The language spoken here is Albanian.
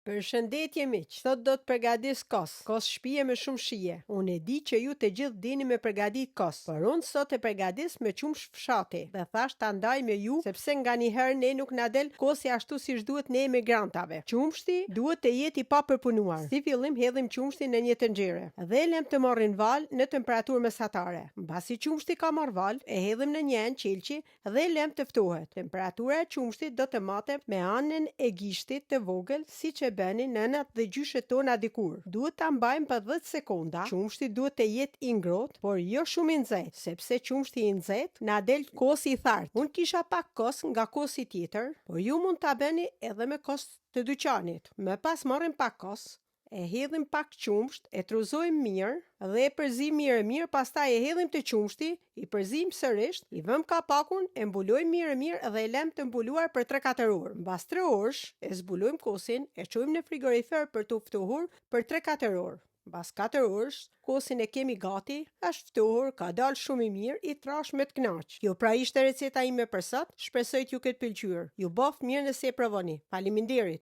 Përshëndetje miq, sot do të përgatis kos shtëpie me shumë shije. Unë e di që ju të gjithë dini me përgatit kos, por unë sot e përgatis me qumsh fshati. Dhe thash ta ndaj me ju, sepse nga një herë ne nuk na del kosi ashtu siç duhet ne emigrantave. Qumshti duhet të jetë i papërpunuar. Si fillim hedhim qumshtin në një tenxhere dhe e lëm të marrin val në temperaturë mesatare. Mbasi qumshti ka marrë val, e hedhim në një enë qelçi dhe e lëm të ftohet. Temperatura e qumshtit do të matet me anën e gishtit të vogël, siç e bënin nënat dhe gjyshet tona dikur. Duhet ta mbajmë për 10 sekonda. Qumshti duhet të jetë i ngrohtë, por jo shumë i nxehtë, sepse qumshti i nxehtë na del kosi i thartë. Unë kisha pak kos nga kosi tjetër, por ju mund ta bëni edhe me kos të dyqanit. Më pas marrim pak kos, e hedhim pak qumsht, e truzojmë mirë dhe e përzim mirë, pastaj e hedhim të qumshti, i përzim sërish, i vëm kapakun, e mbulojmë mirë dhe e lëm të mbuluar për 3-4 orë. Mbas 3 orësh e zbulojmë kosin, e çojmë në frigorifer për të ftohur për 3-4 orë. Mbas 4 orësh, kosin e kemi gati, është ftohur, ka dalë shumë i mirë, i trash me të kënaq. Kjo pra ishte receta ime për sot, shpresoj t'ju ketë pëlqyer. Ju bof mirë nëse e provoni. Faleminderit.